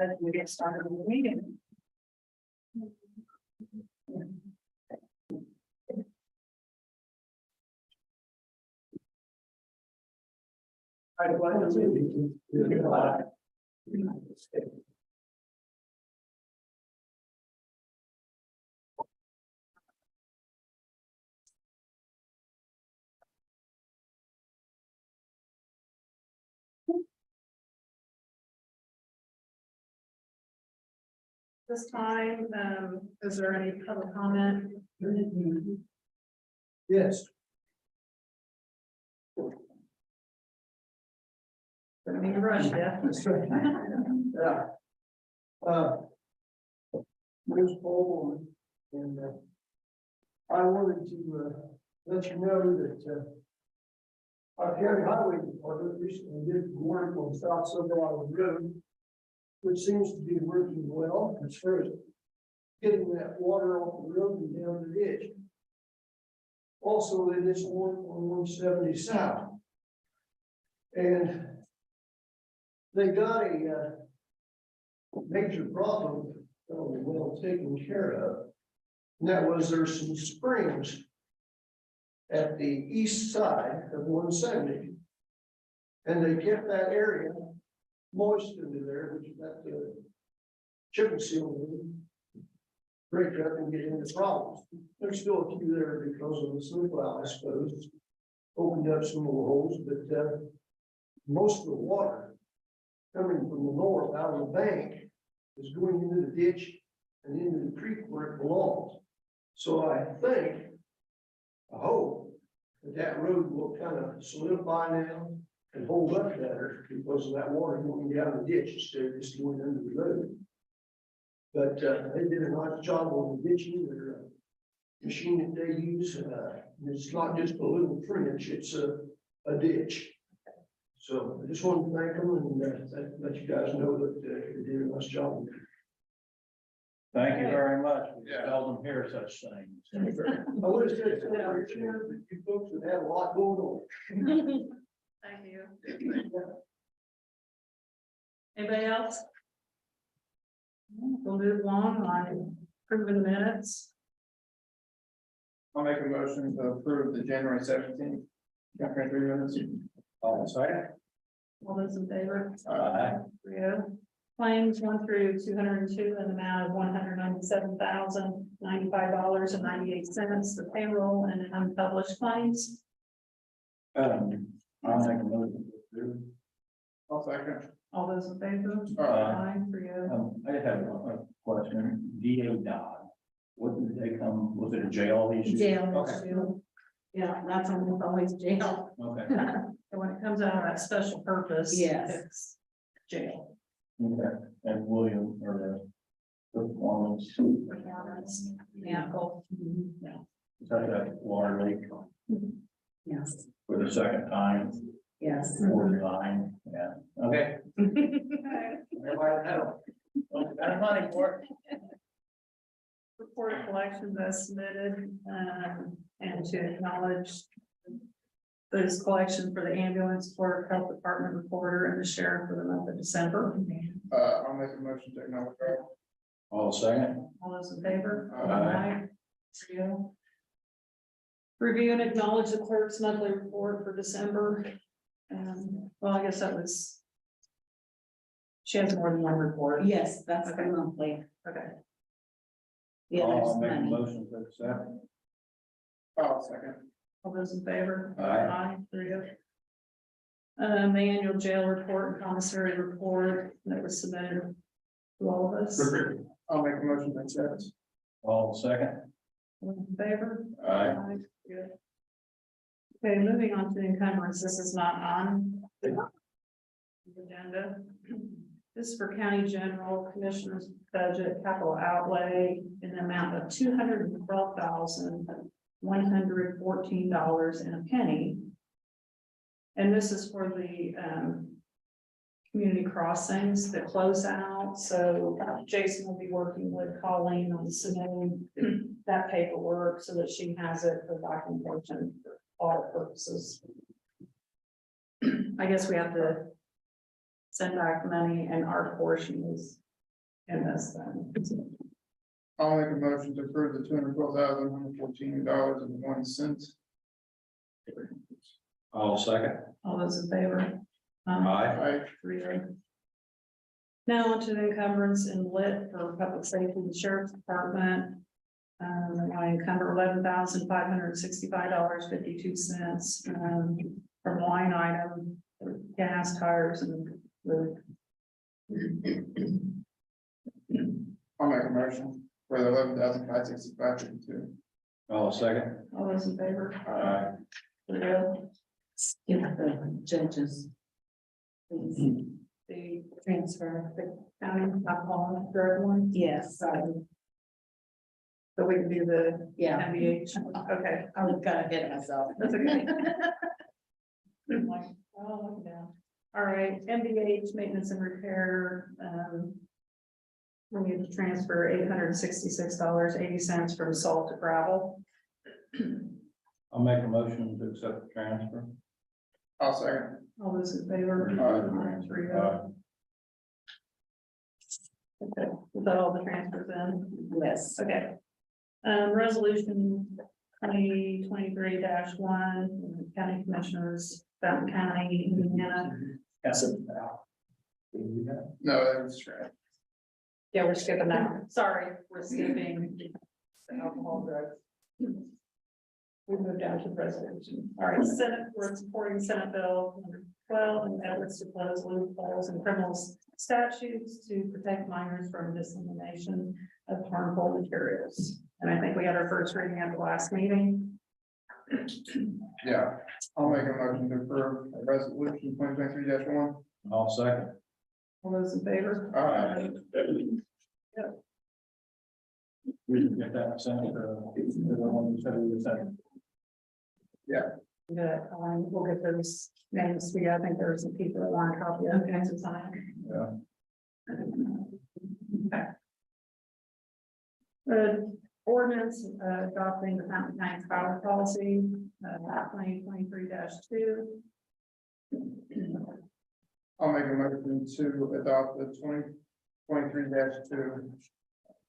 As we get started with the meeting. I pledge allegiance to the flag of the United States. This time, is there any public comment? Yes. Don't mean to rush you. That's right. Yeah. Ms. Bowman, and I wanted to let you know that our county highway department recently did work on South Silverado Road, which seems to be working well as far as getting that water off the road and down the ditch. Also, they did some work on 170 South. And they got a major problem well taken care of. And that was there's some springs at the east side of 170. And they kept that area moist into there, which is that chip and seal break up and get into problems. There's still a few there because of the snowplow, I suppose. Opened up some more holes, but most of the water coming from the north out of the bank is going into the ditch and into the creek where it belongs. So I hope that that road will kind of solidify now and hold up better because of that water going down the ditch instead of just going under the road. But they did a nice job on the ditching. Their machine that they use, it's not just a little trench, it's a ditch. So I just wanted to thank them and let you guys know that they did a nice job. Thank you very much. We seldom hear such things. I would have said, but you folks have had a lot going on. Thank you. Anybody else? We'll move along on approving the minutes. I'll make a motion to approve the January 17th. 2023 minutes. All second. All those in favor? Aye. 3-0. Claims 1 through 202 in the amount of $197,095.98. The payroll and unpublished claims. I'll make a motion to approve. I'll second. All those in favor? Aye. 3-0. I have a question. DA Dodd. What did they come, was it a jail issue? Jail Okay. issue. Yeah, that's always jail. Okay. And when it comes out of that special purpose. Yes. It's jail. Okay. And William or the performance. Yeah. Yeah. Is that water leak Yes, for the second time? yes. For the line? Yeah. Okay. Everybody know. Got money for it. Report of collections as submitted, and to acknowledge those collections for the ambulance, clerk, health department reporter, and the sheriff for the month of December. I'll make a motion to acknowledge. All second. All those in favor? Aye. 3-0. Review and acknowledge the clerk's monthly report for December. Well, I guess that was. She has more than one report. Yes, that's the Okay. monthly. Okay. The other's I'll make a money. motion to accept. I'll second. All those in favor? Aye. 3-0. The annual jail report and commissary report that was submitted to all of us. I'll make a motion to accept. All second. All in favor? Aye. Good. Okay, moving on to the encumbrance. This is not on the agenda. This is for county general commissioner's budget capital outlay in the amount of $212,114.01. And this is for the community crossings that close out. So Jason will be working with Colleen on submitting that paperwork so that she has it for documentation for audit purposes. I guess we have to send back money, and our portion is in this then. I'll make a motion to approve the $212,114.01. I'll second. All those in favor? Aye. 3-0. Now on to the encumbrance and lit for public safety and sheriff's department. I encumber $11,565.52, from line item, for gas, tires and the. I'll make a motion for the $11,565.52. I'll second. All those in favor? Aye. 3-0. Skip the judges. Please. The Transfer. county alcohol drug one, Yes, so we can do the yeah, MBH. Okay, I was gonna hit myself. that's okay. I'm like, oh, look down. All right, MBH, maintenance and repair, we need to transfer $866.80 from salt to gravel. I'll make a motion to accept the transfer. I'll second. All those in favor? Aye. 3-0. Okay, is that all the transfers in? Yes. Okay. Resolution 2023-1, County Commissioners, Fountain County, Indiana. No, that was right. Yeah, we're skipping that. Sorry, we're skipping the alcohol drugs. We moved down to the resolution. All right, Senate, we're supporting Senate Bill number 12 and efforts to close loopholes in criminal statutes to protect minors from dissemination of harmful materials. And I think we had our first reading at the last meeting. Yeah, I'll make a motion to approve resolution 2023-1. I'll second. All those in favor? Aye. We can get that sent to the one who said we would send. Good, we'll get those names together. I think there's some people that want a copy of it to sign. Yeah. Okay. Ordinance adopting the Fountain County Power Policy, 2023-2. I'll make a motion to adopt the 2023-2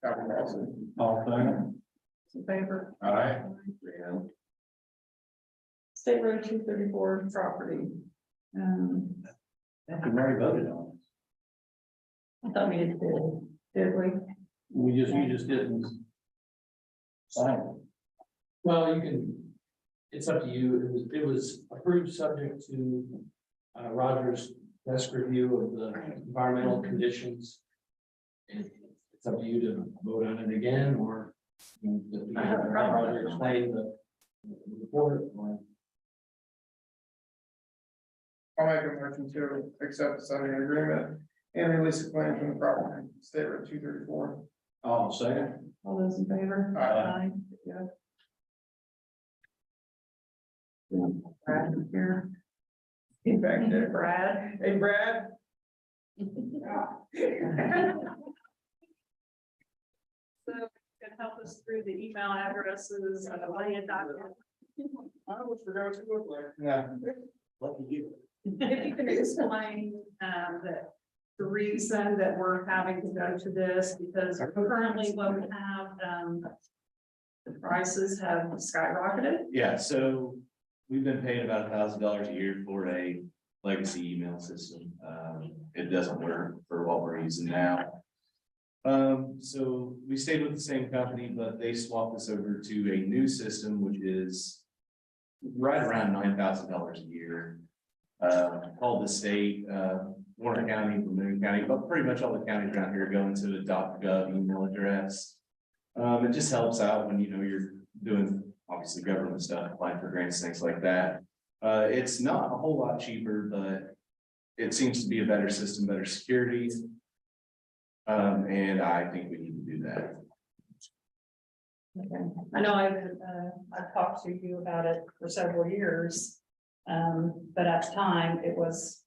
capital policy. I'll second. In favor? Aye. 3-0. State Road 234 property. I think we've already voted on I thought we did we? it. You just didn't sign it. Well, you can, it's up to you. It was approved subject to Roger's desk review of the environmental conditions. And it's up to you to vote on it again, or Roger explain the report. Or I'll make a motion to accept the settlement agreement and release a claim from the property, State Road 234. I'll second. All those in favor? Aye. Yeah. Brad here. Hey, back there, Brad. Hey, Brad. So can help us through the email addresses, land document. I almost forgot what you look like. Yeah. Lucky you. If you can explain, that the reason that we're having to go to this, because currently what we have, the prices have skyrocketed. Yeah, so we've been paying about $1,000 a year for a legacy email system. It doesn't work for what we're using now. So we stayed with the same company, but they swapped us over to a new system, which is right around $9,000 a year. Called the state, Warren County, Vermillion County, but pretty much all the counties around here go into a .gov email address. It just helps out when, you're doing obviously government stuff, applying for grants, things like that. It's not a whole lot cheaper, but it seems to be a better system, better security. And I think we need to do that. Okay. I know I've talked to you about it for several years. But at the time it was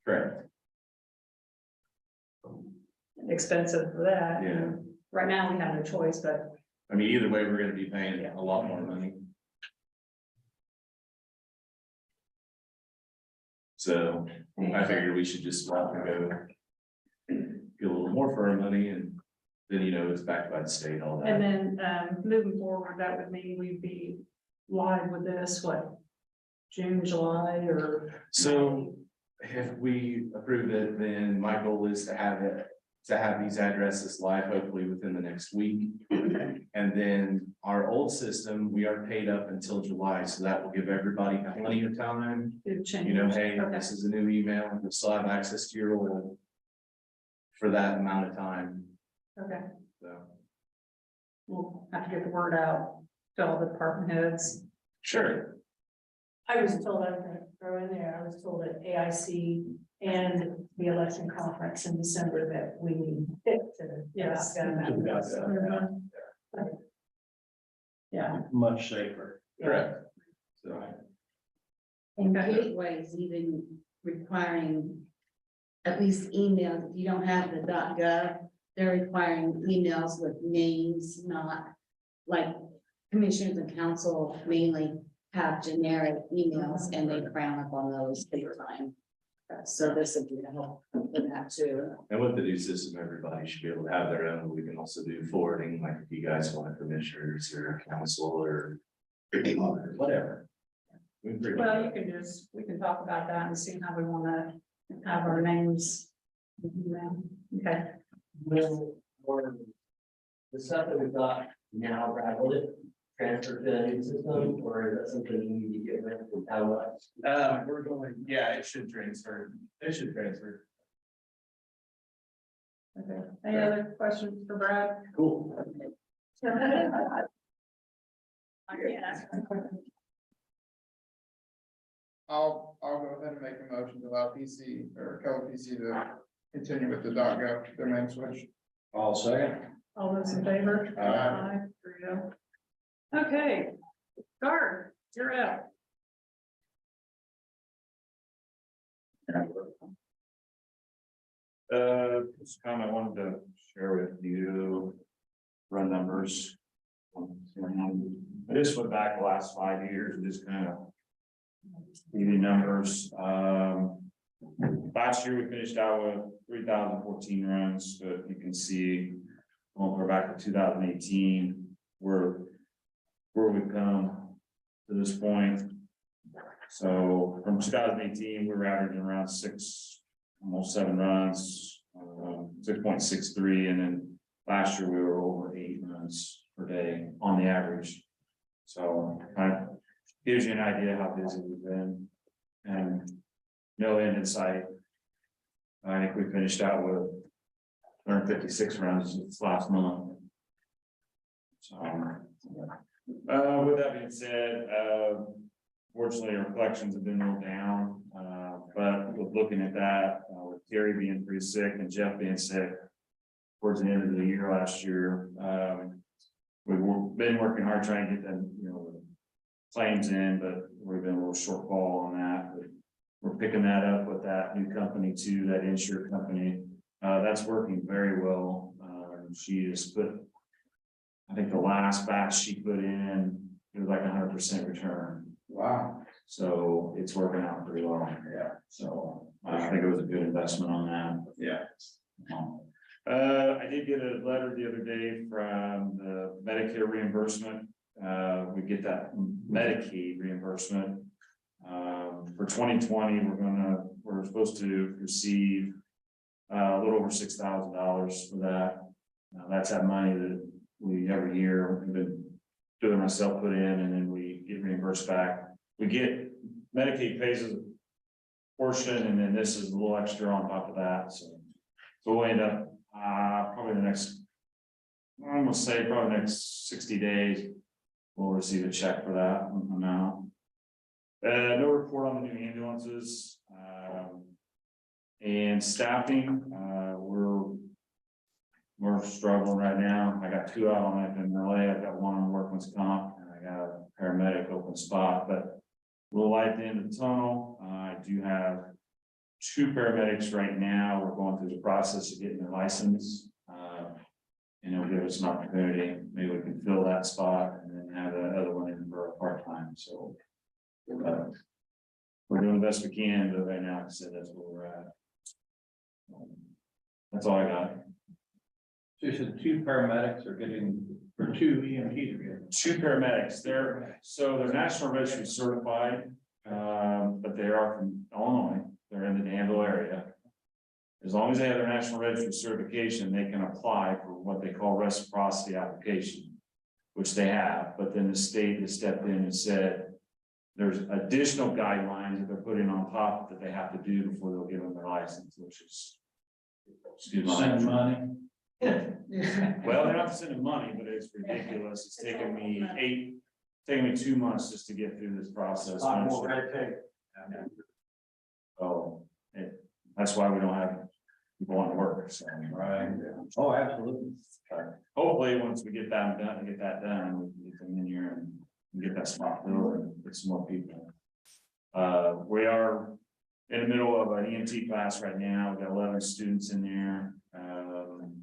Correct. expensive for that. Yeah. Right now we have no choice, but I mean, either way, we're gonna be paying a lot more money. So I figured we should just swap and go get a little more for our money and then, it's backed by the state, all And that. then, moving forward, that would mean we'd be live with this, what? June, July, or? So if we approve it, then my goal is to have these addresses live hopefully within the next week. And then our old system, we are paid up until July, so that will give everybody plenty of time. To change. Hey, Okay. this is a new email, you'll still have access to your old for that amount of time, Okay, so. we'll have to get the word out to all the department heads. Sure. I was told, I'm gonna throw in there, I was told at AIC and the election conference in December that we need it to. Yes. Yeah, Much safer. Correct. So, And Okay. Gateway's even requiring at least emails, if you don't have the .gov, they're requiring emails with names, not like commissioners and council mainly have generic emails and they frown up on those big time. So this would be a help with that too. and with the new system, everybody should be able to have their own. We can also do forwarding, like if you guys want commissioners or council or whatever. well, you can just, we can talk about that and see how we wanna have our names. Okay, Will, or the stuff that we've got now, Brad, will it transfer to the new system, or is that something you need to get rid of how much? We're going, yeah, it should transfer. It should transfer. okay. Any other questions for Brad? Cool. I'll go ahead and make a motion to allow PC or PC to continue with the .gov domain switch. All second. All those in favor? Aye. 3-0. Okay, Gar, you're up. This comment I wanted to share with you, run numbers. I just went back the last 5 years and just kind of give you numbers. Last year we finished out with 3,014 runs, but you can see when we're back to 2018, where we've come to this point. So from 2018, we were averaging around almost 7 runs, 6.63, and then last year we were over 8 runs per day on the average. So kind of gives you an idea how busy we've been, and no end in sight. I think we finished out with 156 runs this last month. So, with that being said, fortunately, our collections have been a little down, but with looking at that, with Terry being pretty sick and Jeff being sick towards the end of the year last year, we've been working hard trying to get them, claims in, but we've been a little shortfall on that. But we're picking that up with that new company too, that insurance company. That's working very well. She has put, I think the last batch she put in, it was like 100% return. Wow. So it's working out pretty well. Yeah. So I think it was a good investment on that. Yeah. I did get a letter the other day from the Medicare reimbursement. We get that Medicaid reimbursement. For 2020, we're supposed to receive a little over $6,000 for that. That's that money that we every year have been doing myself put in, and then we get reimbursed back. We get Medicaid pays a portion, and then this is a little extra on top of that. So we'll end up probably the next, I'm gonna say probably the next 60 days, we'll receive a check for that amount. No report on the new ambulances, and staffing. We're struggling right now. I got 2 out on FMLA. I've got 1 on workman's comp, and I got a paramedic open spot, but we're light at the end of the tunnel. I do have 2 paramedics right now. We're going through the process of getting their license. And it'll give us an opportunity. Maybe we can fill that spot and then have the other one in for a part-time. So we're doing the best we can, but right now, like I said, that's where we're at. That's all I got. So you said 2 paramedics are getting, or 2 EMTs are getting. 2 paramedics, they're National Registry certified, but they are from Illinois, they're in the Danville area. As long as they have their National Registry certification, they can apply for what they call reciprocity application, which they have, but then the state has stepped in and said there's additional guidelines that they're putting on top that they have to do before they'll give them their license, which is. Excuse my Send language. money. Well, they're not sending money, but it's ridiculous. It's taken me 2 months just to get through this process. So, that's why we don't have people want to work, so. Right. Oh, absolutely. Hopefully, once we get that done, we can get them in here and get that spot filled and get some more people. We are in the middle of an EMT class right now. We've got 11 students in there.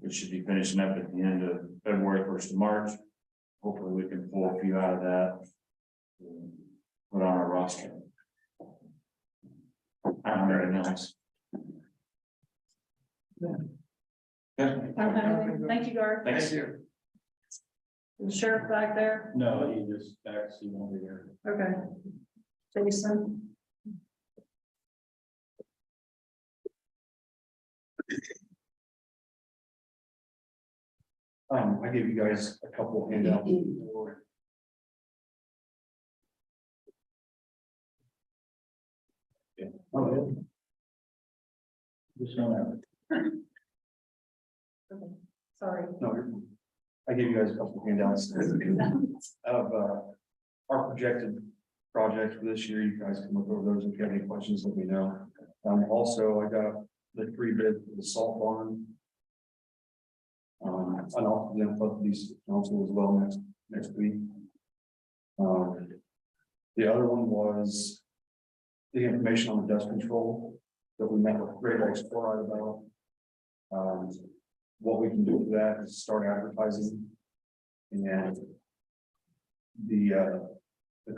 We should be finishing up at the end of February, 1st of March. Hopefully, we can pull a few out of that. Put on our roster. I don't know anything else. Okay, thank you, Garth. Thanks. The sheriff back there, No, he just actually won't be here. okay. Jason. I gave you guys a couple handouts. Yeah. Okay. Just don't have. Sorry. No, you're fine. I gave you guys a couple handouts of our projected projects for this year. You guys can look over those if you have any questions, let me know. Also, I got the 3 bid for the salt barn. And I'll present both of these to council as well next week. The other one was the information on the dust control that we met with Great Lakes Chloride about. What we can do with that is start advertising. And the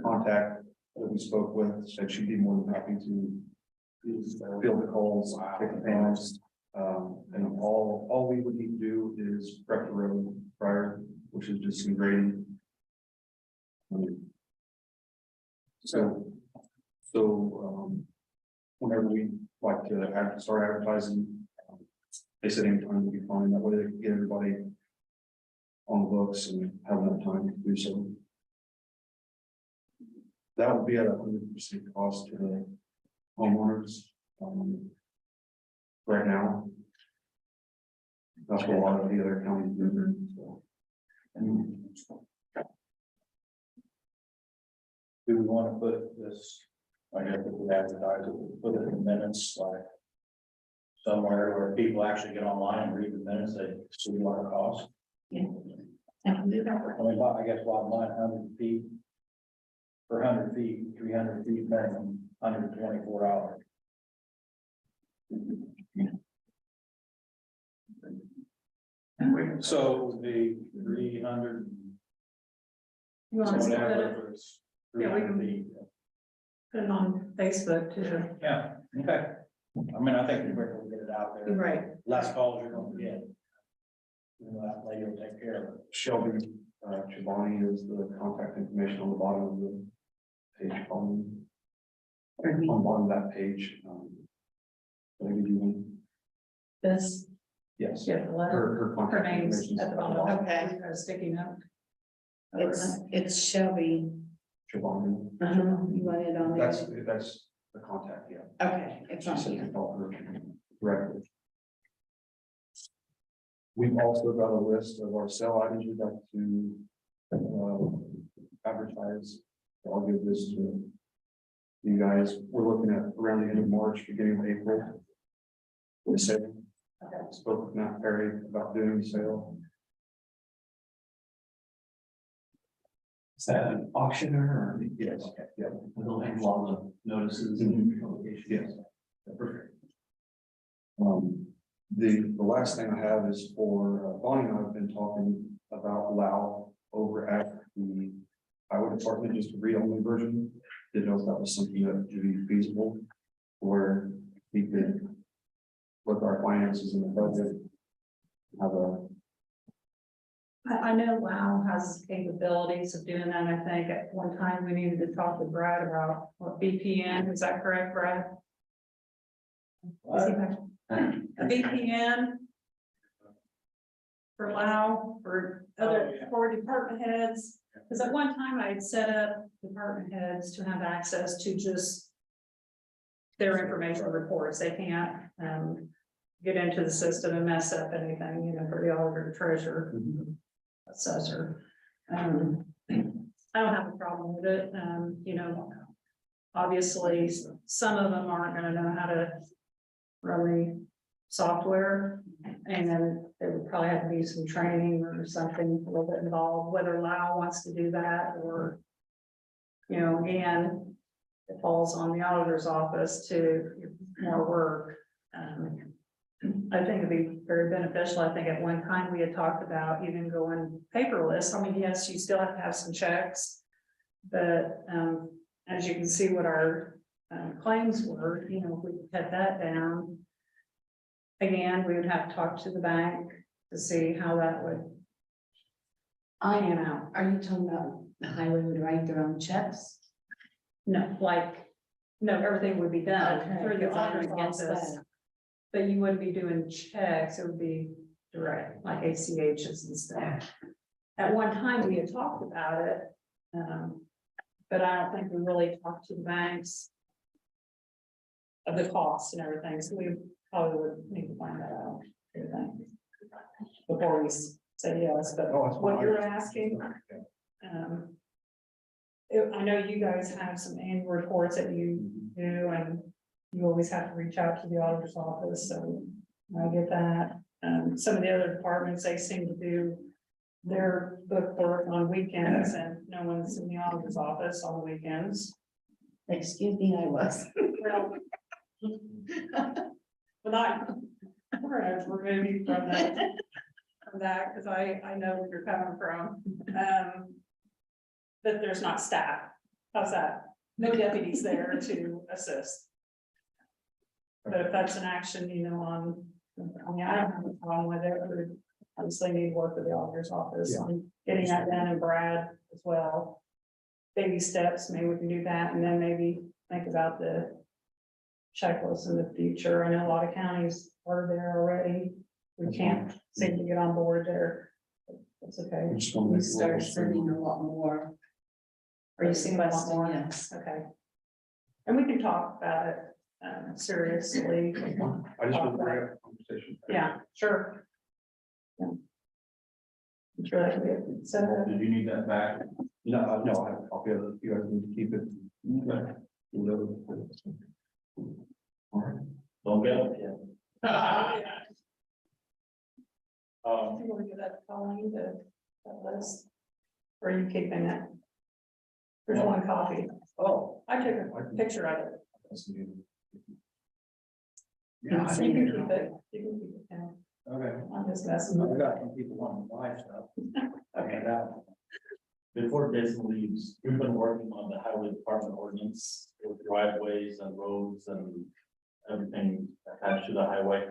contact that we spoke with said she'd be more than happy to field the calls, take the payments. And all we would need to do is prep the road prior, which is just some grading. Whenever we like to start advertising, they said anytime would be fine. That way they can get everybody on the books and have enough time to do so. That would be at 100% cost to the homeowners. Right now. That's what a lot of the other counties do. So. Do we want to put this, I guess if we advertise it, put it in minutes, like somewhere where people actually get online and read the minutes, they see what it costs? Yeah. I can do that. I mean, I guess bottom line, 100 feet. For 100 feet, 300 feet minimum, $124. So it would be 300. You want to split it? Whatever, it's Yeah, we 300 can- feet. Put it on Facebook too. Yeah, okay. I mean, I think the quicker we get it out there, Right. less calls you're gonna get. You know, that lady will take care of it. Shelby Chobani is the contact information on the bottom of the page. On the bottom of that page. Maybe you want- This, Yes. yeah, the letter, Her her contact name's information. at the bottom. Okay. Sticking up. It's Shelby. Chobani. You want it on there? That's the contact, yeah. Okay, it's She on said here. to call her directly. We've also got a list of our sale items we'd like to advertise. I'll give this to you guys. We're looking at around the end of March, beginning of April. We said, spoke with Matt Perry about doing the sale. Is that an auctioneer or? Yes, yeah. We don't have a lot of notices and publications. Yes. Perfect. The last thing I have is for Bonnie and I have been talking about Lao over at the highway department, just a read-only version. Didn't know if that was something that would be feasible, or we could, with our finances in the budget, have a I know Lau has capabilities of doing that. I think at one time we needed to talk to Brad about what VPN, is that correct, Brad? Is he back? A VPN for Lau, for for department heads, because at one time I had set up department heads to have access to just their information reports. They can't, get into the system and mess up anything, you know, for the auditor, treasurer, assessor. I don't have a problem with it, you know. Obviously, some of them aren't gonna know how to run the software. And then there would probably have to be some training or something a little bit involved, whether Lau wants to do that or. You know, again, it falls on the auditor's office to more work. I think it'd be very beneficial. I think at one time we had talked about even going paperless. I mean, yes, you still have to have some checks. But as you can see what our claims were, you know, if we cut that down. Again, we would have to talk to the bank to see how that would pan out. Are you talking about the highway would write their own checks? No, no, everything would be done Okay, through the because I'm auditor's against office. that. But you wouldn't be doing checks, it would be direct, like ACHs and stuff. At one time, we had talked about it. But I don't think we really talked to the banks. Of the costs and everything, so we probably would need to find that out. Everything. Before we say yes, but Oh, that's what fine. you're asking. I know you guys have some annual reports that you do, and you always have to reach out to the auditor's office, so I get that. Some of the other departments, they seem to do their book work on weekends, and no one's in the auditor's office on the weekends. Excuse me, I was. Well. But we're gonna remove you from that, because I know where you're coming from. That there's not staff. How's that? No deputies there to assist. But if that's an action, you know, I mean, I don't have a problem with it. We obviously need to work with the auditor's office on getting that done, and Brad as well. Baby steps, maybe we can do that, and then maybe think about the checklist in the future. I know a lot of counties are there already. We can't seem to get on board there. That's okay. We're just gonna We make it a little start sending streamlined. a lot more. Are you seeing a lot more? Yes. Okay. And we can talk about it seriously. I just want to bring up a conversation. Yeah, sure. Yeah. I'm sure that could be said. Did you need that back? No, I'll be able to, you guys need to keep it. All right. Don't get it yet. You want to give that to Colleen, that list? Or are you keeping it? There's one copy. Oh. I took a picture of it. That's new. Yeah, so you can keep it. You can keep it down. Okay. I'm just messing with We it. got some people wanting to buy stuff. Okay, that. Before Jason leaves, we've been working on the highway department ordinance with driveways and roads and everything attached to the highway.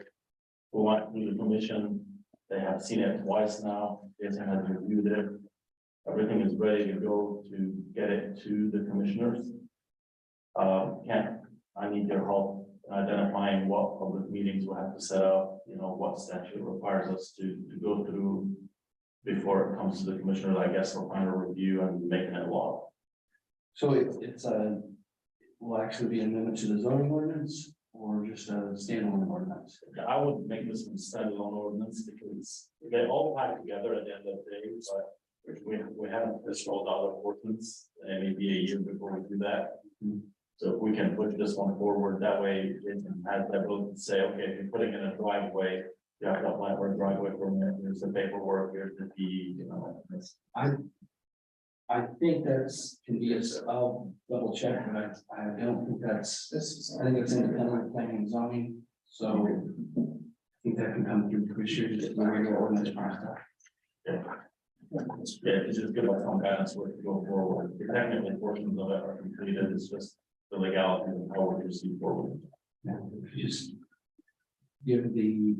We went through the commission, they have seen it twice now, Jason has reviewed it. Everything is ready to go to get it to the commissioners. I need their help identifying what public meetings we'll have to set up, you know, what statute requires us to go through before it comes to the commissioners, I guess, for final review and making it law. So it's will actually be an amendment to the zoning ordinance or just a standalone ordinance? I would make this a standalone ordinance because they all tie together at the end of the day, but we haven't just rolled out of ordinance, and it may be a year before we do that. So if we can push this one forward, that way it has the ability to say, okay, if you're putting in a driveway, you have to apply for a driveway permit, there's the paperwork, there's the deed, you know. I think that's can be I'll double check, but I don't think that's, I think it's independent of planning and zoning, so. I think that can come through commissioners, just my regular ordinance process. Yeah, it's just good on guidance where to go forward. The technical portions of it are completed, it's just the legality and how we proceed forward. Yeah, if you just give the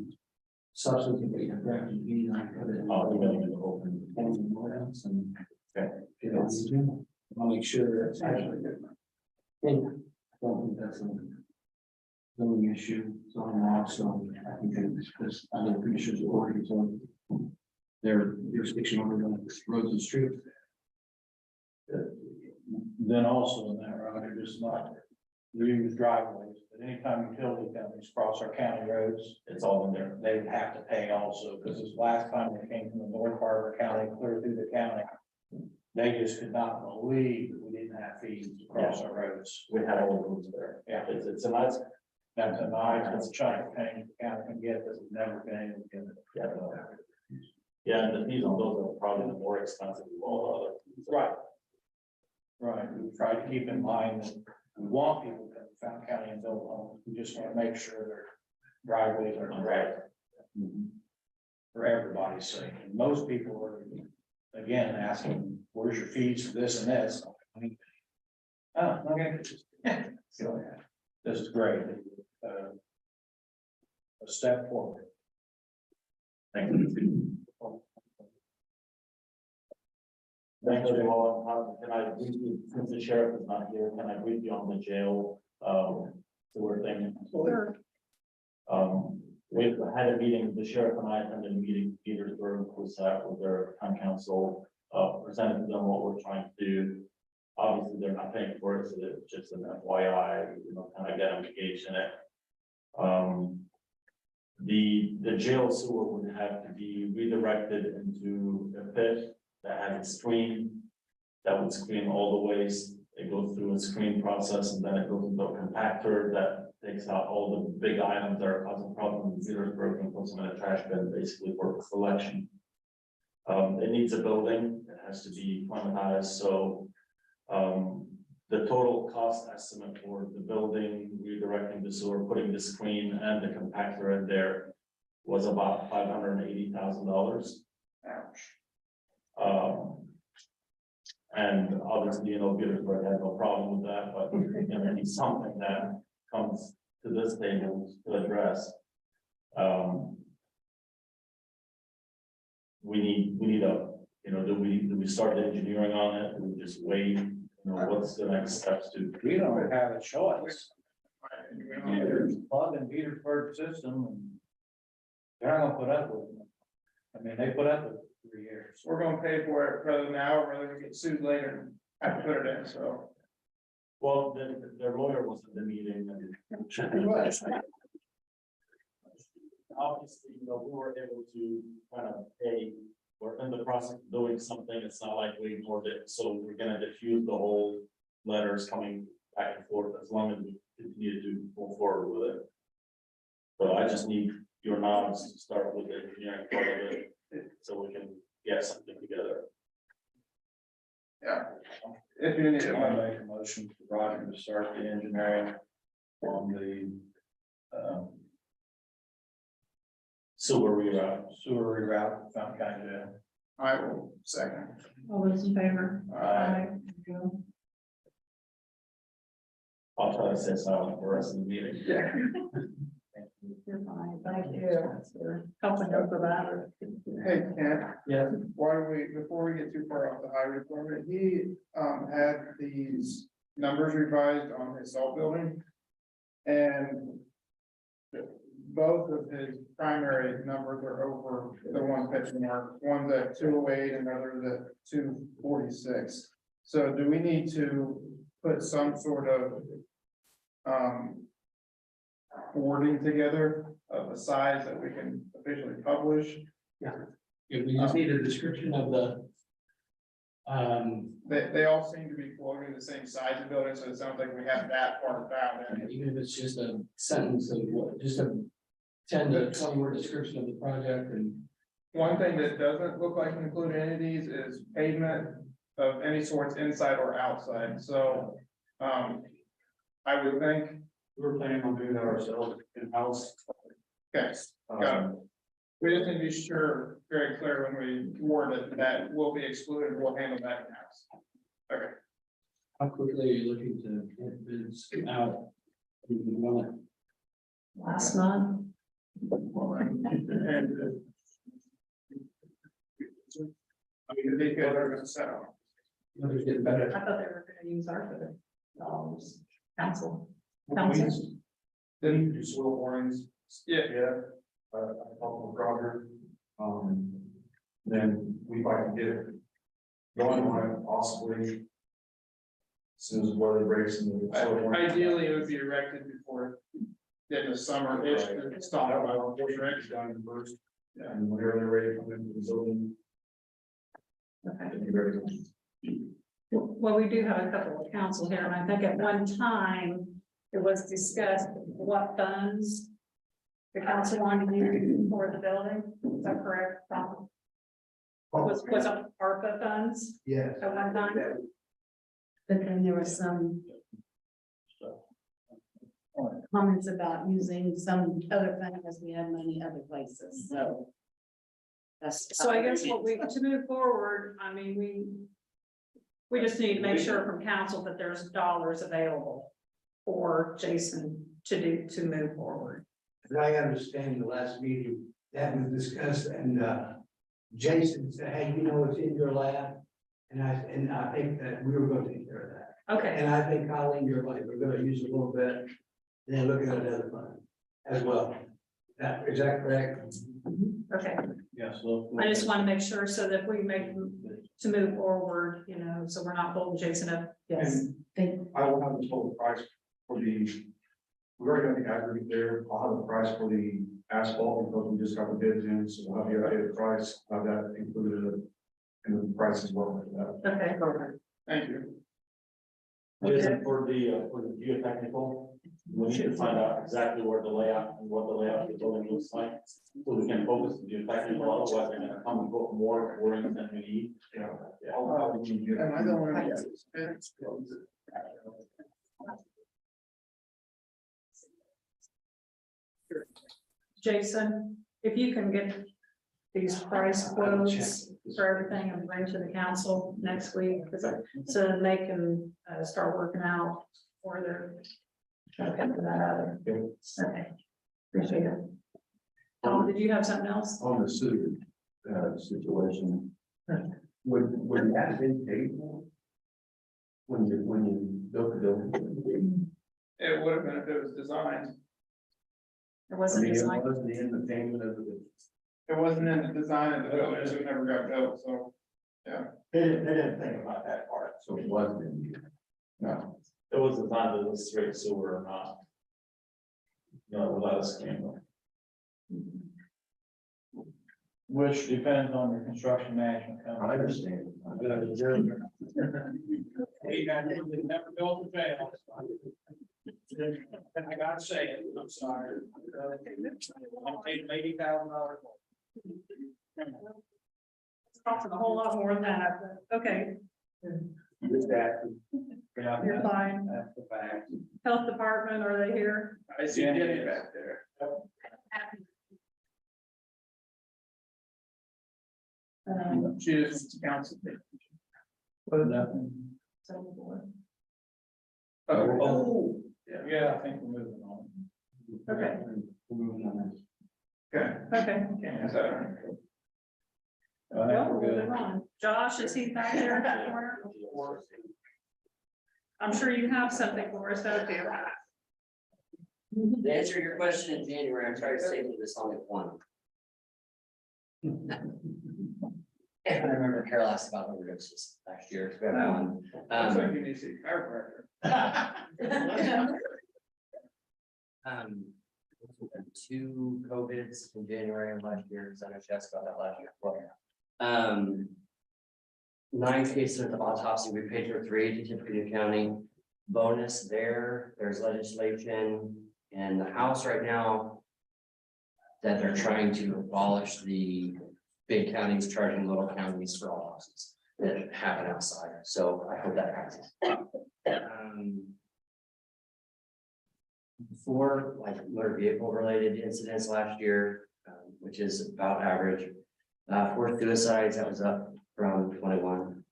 substantively directed me, I put it. Oh, we're gonna get the whole thing. And what else and. Okay. Get it on. I'll make sure it's actually good. And I don't think that's a. Zoning issue, zoning law, so I think it's because other commissioners are working on. Their jurisdiction over the roads and streets. Then also in that, Roger, just not, we use driveways, but anytime utility companies cross our county roads, It's all in there. they would have to pay also, because this last time they came from the north part of our county, clear through the county. They just could not believe that we didn't have fees to cross our roads. We have all the rules there. Yeah. It's a nice, That's a nice, it's a chunk of pain the county can get, that we've never been able to get. yeah. Yeah, and the fees on those are probably the more expensive of all the other. Right. Right, we try to keep in mind that we want people to come to Fountain County and build homes, we just want to make sure their driveways are correct. For everybody's sake, and most people are, again, asking, where's your fees for this and this? Oh, okay. So, this is great. A step forward. Thank you. Thank you all. Can I briefly, since the sheriff is not here, can I brief you on the jail, sewer thing? We've had a meeting, the sheriff and I attended a meeting, Petersburg, was sat with their town council, presented to them what we're trying to do. Obviously, they're not paying for it, so it's just an FYI, kind of get them engaged in it. The jail sewer would have to be redirected into a pit that has a screen that would screen all the waste. It goes through a screen process and then it goes into a compactor that takes out all the big items that are causing problems. Petersburg and puts them in a trash bin basically for collection. It needs a building, it has to be climatized, so the total cost estimate for the building, redirecting the sewer, putting the screen and the compactor in there was about $580,000. And obviously, Petersburg had no problem with that, but it's something that comes to this table to address. We need a, do we start the engineering on it? Do we just wait? What's the next steps to? We don't have a choice. There's plug in Petersburg system and they're not gonna put up with it. I mean, they put up with it 3 years. We're gonna pay for it rather now, or rather we get sued later and have to put it in, so. Well, their lawyer was at the meeting and. Obviously, we were able to kind of pay, we're in the process of doing something, it's not like we ignored it, so we're gonna diffuse the whole letters coming back and forth as long as we continue to move forward with it. So I just need your nods to start with the engineering part of it, so we can get something together. Yeah. If you need I it, make a motion for Roger to start the engineering on the Sewer reroute. sewer reroute Fountain County Jail. I will second. All those in favor? Aye. I'll try to say something for the rest of the meeting. Yeah. You're fine, thank you for helping us with that. Hey, Kent, Yeah. why don't we, before we get too far off the highway department, he, had these numbers revised on his salt building. And both of his primary numbers are over the one pitch mark, one's at 208 and the other's at 246. So do we need to put some sort of wording together of a size that we can officially publish? Yeah, we just need a description of the. They all seem to be quoting the same size of building, so it sounds like we have that part down. And Even if it's just a sentence of what, just a 10 to 20 word description of the project and. one thing that doesn't look like included in any of these is pavement of any sorts inside or outside, so. I would think, We're planning on doing that ourselves in-house. okay, got it. We just need to be sure, very clear when we word it, that will be excluded, we'll handle that in-house. Okay, How quickly are you looking to get bids out? Last month, And, I mean, they could, they're gonna set up. Numbers getting better. I thought they were gonna use our dollars, council. Then you do soil borings. Yeah. I talked with Roger. Then we'd like to get it going on it possibly. As soon as weather breaks and the soil boring. Ideally, it would be erected before the summer-ish, stop. It's done first, and whenever they're ready to come into the building. Okay. it'll be ready. Well, we do have a couple of council here, and I think at one time it was discussed what funds the council wanted to use for the building. Is that correct, Tom? Was it ARPA funds Yes. at one time? But then there was some comments about using some other fund because we had money other places, so. That's. So I guess what we, to move forward, I mean, we just need to make sure from council that there's dollars available for Jason to move forward. As I understand the last meeting, that was discussed and, Jason said, hey, you know, it's in your lab. And I think that we were going to take care of that. Okay, And I think Colleen, you're right, we're gonna use a little bit, and then look at another fund as well. Is that correct? okay. Yes, well. I just want to make sure so that we make to move forward, so we're not holding Jason up. Yes. And I will have the total price for the, we already got the aggregate there. I'll have the price for the asphalt because we just got the bids in, so we'll have the updated price, have that included in the price as well. for that. Okay, Thank you. Jason, for the geotechnical, we need to find out exactly where the layout and what the layout of the building looks like. So we can focus the geotechnical, otherwise they're gonna come and put more borings than we need. Yeah. Am I the one who gets it? Jason, if you can get these price quotes for everything and bring to the council next week, so they can start working out for their. Okay, for that other. Okay. Appreciate it. Tom, did you have something else? On the sewer, situation, would that have been paid for? When you built the building? It would have been if it was designed. It I wasn't mean, just it like, wasn't in the payment of the. It wasn't in the design of the building, so it never got built, so. They didn't think about that part. So it wasn't in the. No. It was designed as a straight sewer or not. Without a scandal. Which depends on your construction management company. I understand. He never built a jail. I gotta say it, I'm sorry. I'm paying $80,000. it's costing a whole lot more than that, but okay, you're fine. That's the fact. Health department, are they here? I see Jenny back there. She is council. Nothing. Oh. Yeah, I think we're moving on. Okay. Okay. Okay. Is that all right? I think Well, we're we'll good. move on. Josh, is he back there somewhere? I'm sure you have something for us, don't you? To answer your question in January, I'm trying to save this only one. And I remember Carol asked about overdoses last year. We had one. Looks like you need to see a chiropractor. Two COVIDs in January of last year, because I know she asked about that last year. Well, 9 cases of autopsy, we paid for 3 to Tippecanoe County. Bonus there's legislation in the House right now that they're trying to abolish the big counties charging little counties for all houses that happen outside. So I hope that happens. 4 like motor vehicle related incidents last year, which is about average. 4 suicides, that was up from 21.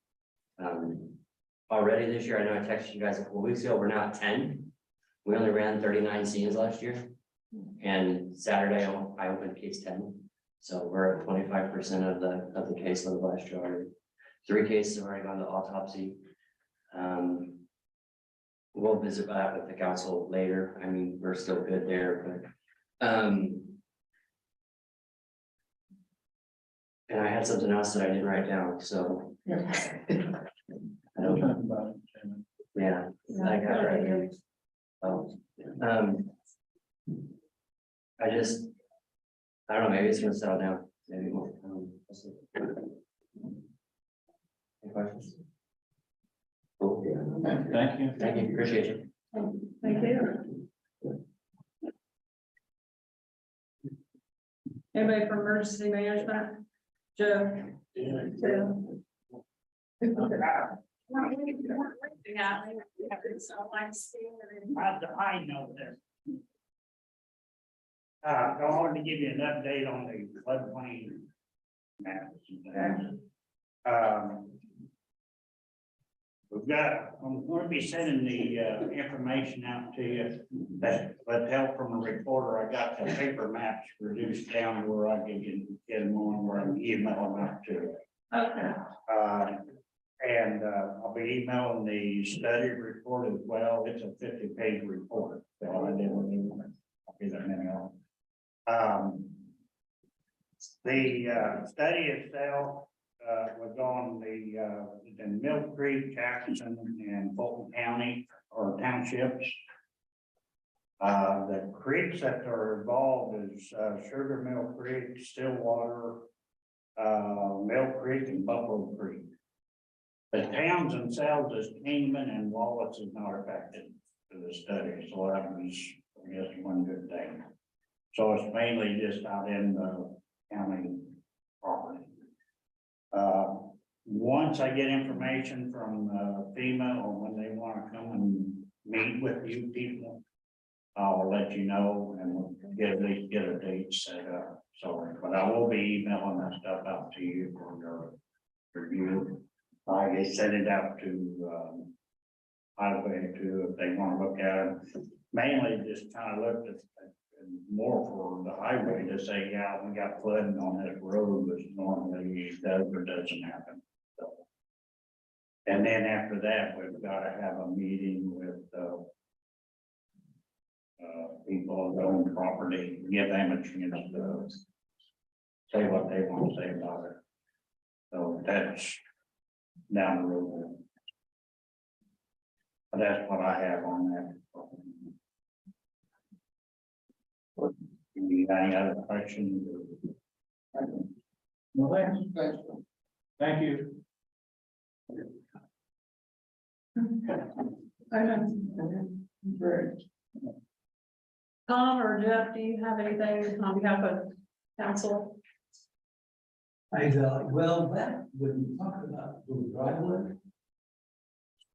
Already this year, I know I texted you guys a couple weeks ago, we're now at 10. We only ran 39 scenes last year. And Saturday, I opened case 10. So we're at 25% of the caseload last year already. 3 cases have already gone to autopsy. We'll visit that with the council later. I mean, we're still good there, but, and I had something else that I didn't write down, so. I don't know. Yeah, I got it right here. Oh, I just, I don't know, maybe it's gonna settle down, maybe it won't. We'll see. Any questions? Cool. Thank you. Thank you, appreciate you. Thank you. Anybody from emergency management? Joe? Joe? I know this. I wanted to give you an update on the floodplain maps and things. I'm going to be sending the information out to you, that, with help from a reporter. I got the paper maps reduced down to where I can get them on, where I'm emailing out to you. Okay. And I'll be emailing the study report as well. It's a 50-page report, so I didn't even copy that many of them. The study itself was on the Mill Creek, Jackson, and Fulton County or townships. The creeks that are involved is Sugar Mill Creek, Stillwater, Mill Creek, and Buffalo Creek. The towns themselves is Kingman and Wallace is not affected to the study, so that was, I guess, one good thing. So it's mainly just out in the county property. Once I get information from FEMA on when they want to come and meet with you people, I'll let you know and we'll at least get a date set up. So, but I will be emailing that stuff out to you for your review. I send it out to highway too, if they want to look at it. Mainly just kind of look at more for the highway to say, yeah, we got flooding on this road, which normally does or doesn't happen. So, and then after that, we've got to have a meeting with people that own property, give them a chance to say what they want to say about it. So that's down the road. But that's what I have on that. Any other questions? Well, thanks. Thank you. Great. Tom or Jeff, do you have anything on behalf of council? Well, that, when you talk about the driveway,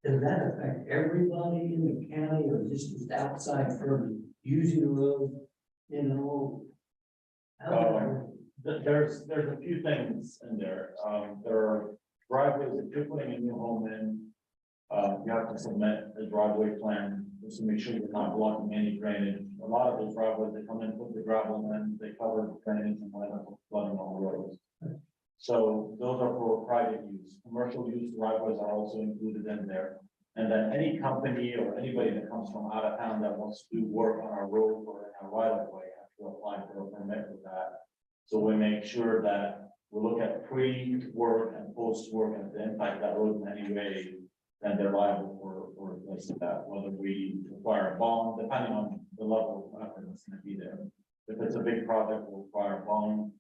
does that affect everybody in the county or just outside from using the road, you know? There's a few things in there. There are driveways, if you're putting a new home in, you have to submit a driveway plan just to make sure you're not blocking any drainage. A lot of those driveways, they come in, put the gravel in, they cover the drainage and flooding on the roads. So those are for private use. Commercial use driveways are also included in there. And then any company or anybody that comes from out of town that wants to do work on our road or in our right of way have to apply for a permit with that. So we make sure that we look at pre-work and post-work and the impact that road in any way, then they're liable for replacing that, whether we require a bond, depending on the level of effort that's going to be there. If it's a big project, we'll require a bond.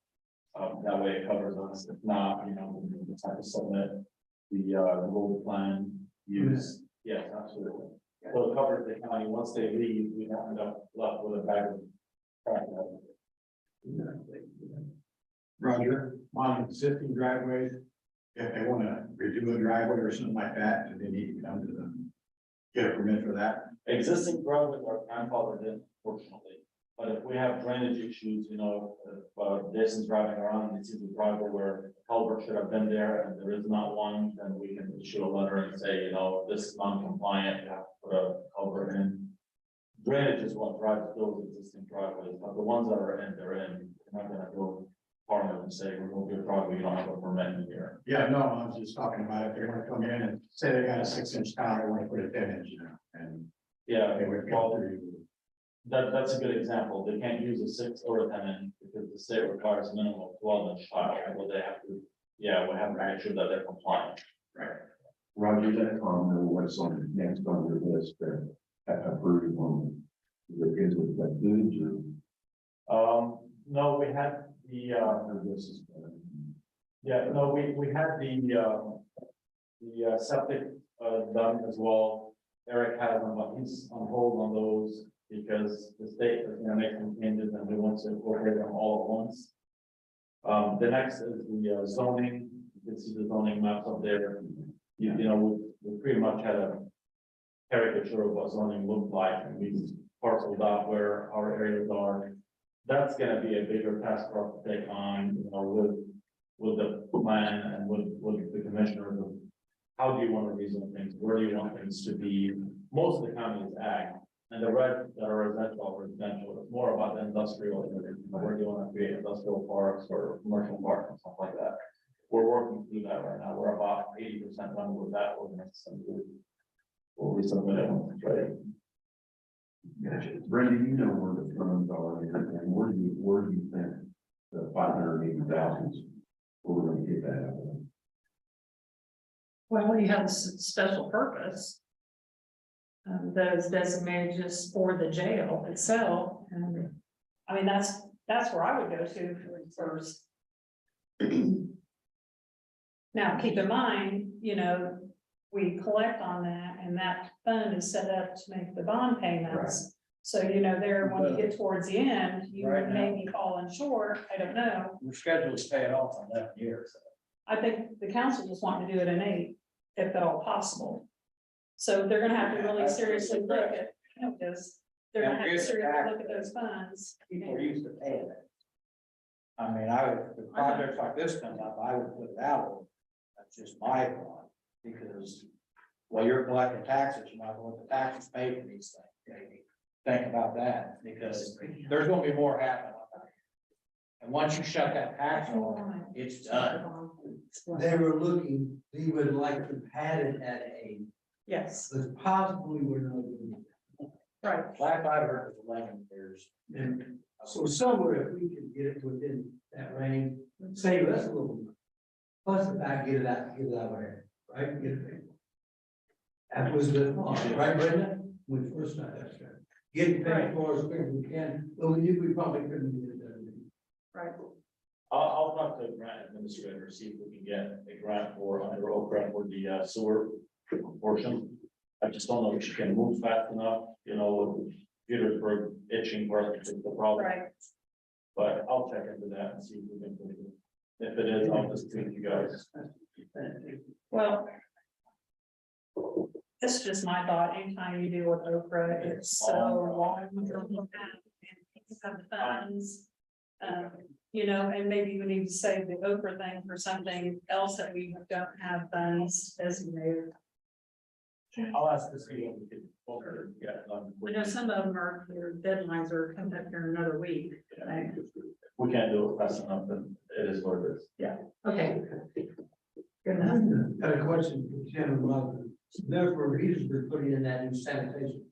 That way it covers us. If not, you know, we just have to submit the road plan use. Yes, absolutely. So it covers the county. Once they leave, we end up left with a bag of crap. Roger, on existing driveways, if they want to redo a driveway or something like that, do they need to come to them? Get a permit for that? Existing driveways are grandfathered in, fortunately. But if we have drainage issues, you know, if Jason's driving around and he sees a driveway where a culvert should have been there and there is not one, then we can issue a letter and say, you know, this is non-compliant, you have to put a culvert in. Drainage is what drives those existing driveways, but the ones that are in, they're in. You're not gonna go farther and say, remove your driveway, you don't have a permit in here. Yeah, no, I was just talking about if they want to come in and say they got a 6-inch tile, they want to put a 10-inch, and Yeah, they would well, go through. that's a good example. They can't use a 6 or a 10 inch because the state requires a minimum of 12-inch tile, well, they have to, yeah, we have to make sure that they're compliant. Roger, that comment, what's on the next on your list that approved on the is it that good No, we had the, or this is. yeah, no, we had the septic, done as well. Eric has them, but he's on hold on those because the state is gonna make some changes and we want to incorporate them all at once. The next is the zoning. You can see the zoning maps up there. You know, we pretty much had a caricature of what zoning looked like, and we parceled out where our areas are. That's gonna be a bigger task for us to take on, you know, with the plan and with the commissioners of how do you want to rezone things, where do you want things to be? Most of the county is ag, and the red that are residential, it's more about the industrial, where do you want to create industrial parks or commercial parks and stuff like that. We're working through that right now, we're about 80% done with that ordinance, and we'll resubmit it when it's ready. Gotcha. Brenda, you know where the funds are and where do you think the 580,000, where we're gonna get that out of? Well, you have a special purpose. That is designated just for the jail itself, and I mean, that's where I would go to first. Now, keep in mind, you know, we collect on that, and that fund is set up to make the bond payments. So, you know, there, when you get towards the end, you Right now. may be falling short, I don't know. We're scheduled to pay it off in 11 years. I think the council just want to do it in 8, if at all possible. So they're gonna have to really seriously look at, this. They're gonna have to seriously look at those funds. People are used to paying it. I mean, if projects like this come up, I would put it out. That's just my thought, because while you're collecting taxes, you might want the taxes paid for these things, maybe. Think about that, because there's gonna be more happening. And once you shut that tax off, it's done. They were looking, they would like to pad it at a, Yes, but possibly we're not doing right. Last I heard was 11 years. it. And so somewhere, if we could get it within that range, save us a little money. Plus the fact, get it out there, right? Get it paid. That was the thought, right, Brenda? When we first got that started. Get it paid for as quick as we can, but we knew we probably couldn't get it done. Right. I'll talk to the grant administrator, see if we can get a grant for under Okra for the sewer portion. I just don't know if she can move fast enough, you know, with Petersburg itching for us to fix the problem. Right. But I'll check into that and see if we can do it. If it is, I'll just tweet you guys. Well, this is just my thought. Anytime you deal with Okra, it's so long. You have the funds. You know, and maybe we need to save the Okra thing for something else that we don't have funds designated. I'll ask to see what we can. Yeah. I know some of them are, their deadlines are coming up here in another week. Right? We can't do it fast enough, and it is what it is. Okay. Good enough. Got a question for Shannon Mother. Therefore, reasons we're putting in that new sanitation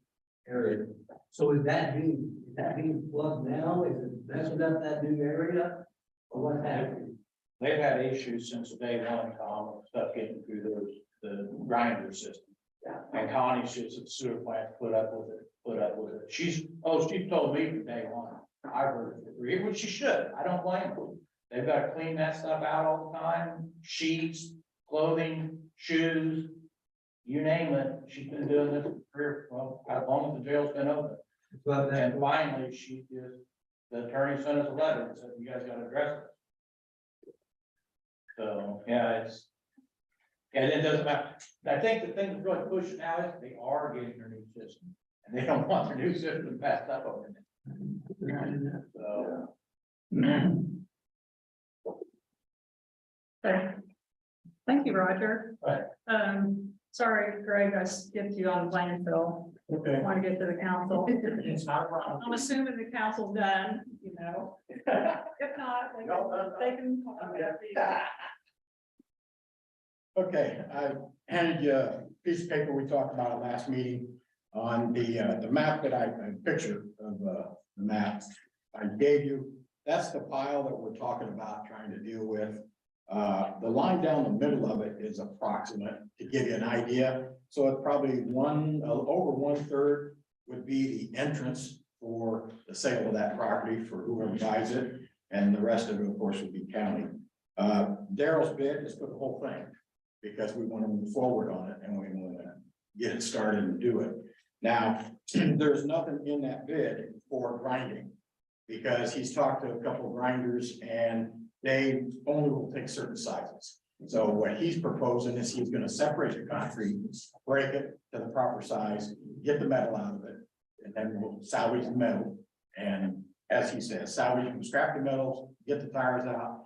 area. So is that being plugged now? Is it messing up that new area? Or what happened? They've had issues since day one, Tom, with stuff getting through the grinder system. And Connie should, the sewer plant, put up with it. She's told me from day one. I've heard it, which she should. I don't blame her. They've got to clean that stuff out all the time. Sheets, clothing, shoes, you name it. She's been doing this for, well, as long as the jail's been open. But that, And finally, the attorney sent us a letter and said, you guys gotta address it. So, yeah, and it doesn't matter. I think the thing that's really pushing now is they are getting their new system. And they don't want their new system passed up over there. So. Okay. Thank you, Roger. Right. Sorry, Greg, I skipped you on landfill. Okay. Want to get to the council. It's not a problem. I'm assuming the council's done, you know. If not, they can talk about it. Okay, I handed you a piece of paper we talked about at last meeting on the map that a picture of, the map I gave you. That's the pile that we're talking about trying to deal with. The line down the middle of it is approximate to give you an idea. So it's probably over 1/3 would be the entrance for the sale of that property for whoever buys it. And the rest of it, of course, would be county. Daryl's bid is for the whole thing, because we want to move forward on it and we want to get it started and do it. Now, there's nothing in that bid for grinding, because he's talked to a couple of grinders and they only will take certain sizes. So what he's proposing is he's gonna separate the concrete, break it to the proper size, get the metal out of it, and then we'll salvage the metal. And as he says, salvage and scrap the metals, get the tires out.